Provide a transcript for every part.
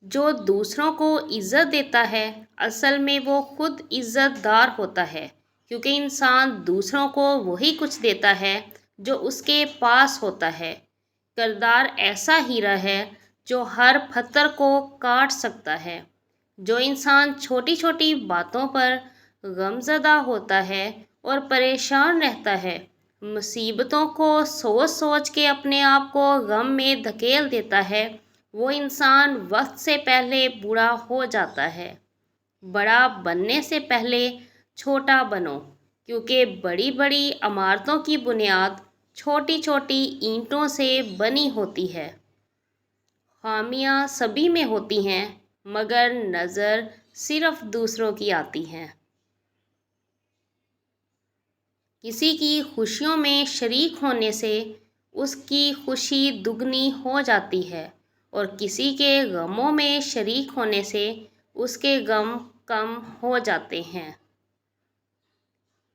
جو دوسروں کو عزت دیتا ہے اصل میں وہ خود عزت دار ہوتا ہے، کیونکہ انسان دوسروں کو وہی کچھ دیتا ہے جو اس کے پاس ہوتا ہے۔ کردار ایسا ہیرا ہے جو ہر پتھر کو کاٹ سکتا ہے۔ جو انسان چھوٹی چھوٹی باتوں پر غمزدہ ہوتا ہے اور پریشان رہتا ہے، مصیبتوں کو سوچ سوچ کے اپنے آپ کو غم میں دھکیل دیتا ہے، وہ انسان وقت سے پہلے بوڑھا ہو جاتا ہے۔ بڑا بننے سے پہلے چھوٹا بنو، کیونکہ بڑی بڑی عمارتوں کی بنیاد چھوٹی چھوٹی اینٹوں سے بنی ہوتی ہے۔ خامیاں سبھی میں ہوتی ہیں، مگر نظر صرف دوسروں کی آتی ہے۔ کسی کی خوشیوں میں شریک ہونے سے اس کی خوشی دگنی ہو جاتی ہے، اور کسی کے غموں میں شریک ہونے سے اس کے غم کم ہو جاتے ہیں۔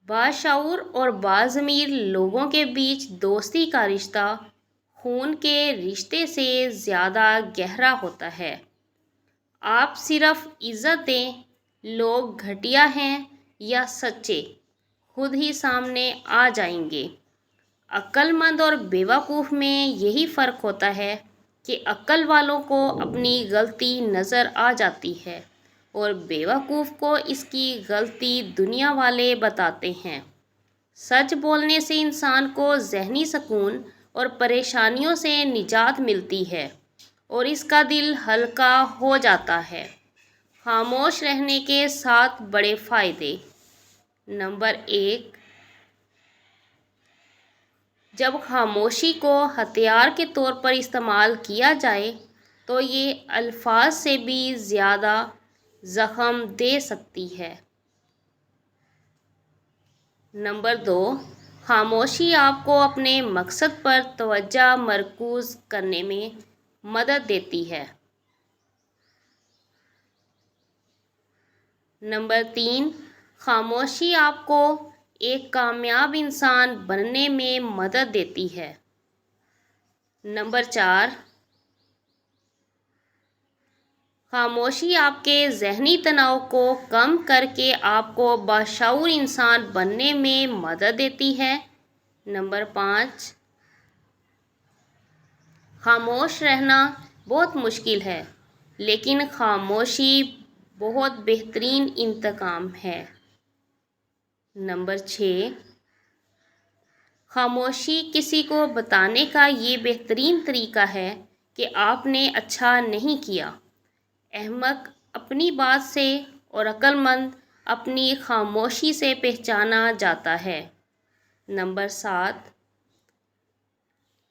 باشعور اور باضمیر لوگوں کے بیچ دوستی کا رشتہ خون کے رشتے سے زیادہ گہرا ہوتا ہے۔ آپ صرف عزت دیں، لوگ گھٹیا ہیں یا سچے خود ہی سامنے آ جائیں گے۔ عقل مند اور بیوقوف میں یہی فرق ہوتا ہے کہ عقل والوں کو اپنی غلطی نظر آ جاتی ہے اور بیوقوف کو اس کی غلطی دنیا والے بتاتے ہیں۔ سچ بولنے سے انسان کو ذہنی سکون اور پریشانیوں سے نجات ملتی ہے اور اس کا دل ہلکا ہو جاتا ہے۔ خاموش رہنے کے 7 بڑے فائدے۔ نمبر 1، جب خاموشی کو ہتھیار کے طور پر استعمال کیا جائے تو یہ الفاظ سے بھی زیادہ زخم دے سکتی ہے۔ نمبر 2، خاموشی آپ کو اپنے مقصد پر توجہ مرکوز کرنے میں مدد دیتی ہے۔ نمبر 3، خاموشی آپ کو ایک کامیاب انسان بننے میں مدد دیتی ہے۔ نمبر 4، خاموشی آپ کے ذہنی تناؤ کو کم کر کے آپ کو باشعور انسان بننے میں مدد دیتی ہے۔ نمبر 5، خاموش رہنا بہت مشکل ہے، لیکن خاموشی بہت بہترین انتقام ہے۔ نمبر 6، خاموشی کسی کو بتانے کا یہ بہترین طریقہ ہے کہ آپ نے اچھا نہیں کیا۔ احمق اپنی بات سے اور عقل مند اپنی خاموشی سے پہچانا جاتا ہے۔ نمبر 7،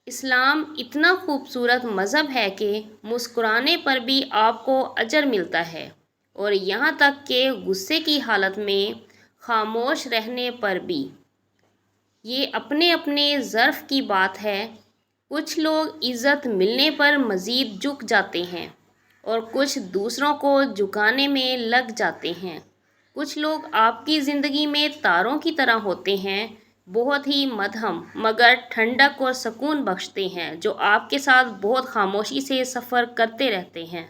اسلام اتنا خوبصورت مذہب ہے کہ مسکرانے پر بھی آپ کو اجر ملتا ہے، اور یہاں تک کہ غصے کی حالت میں خاموش رہنے پر بھی۔ یہ اپنے اپنے ظرف کی بات ہے۔ کچھ لوگ عزت ملنے پر مزید جھک جاتے ہیں اور کچھ دوسروں کو جھکانے میں لگ جاتے ہیں۔ کچھ لوگ آپ کی زندگی میں تاروں کی طرح ہوتے ہیں، بہت ہی مدھم مگر ٹھنڈک اور سکون بخشتے ہیں، جو آپ کے ساتھ بہت خاموشی سے سفر کرتے رہتے ہیں۔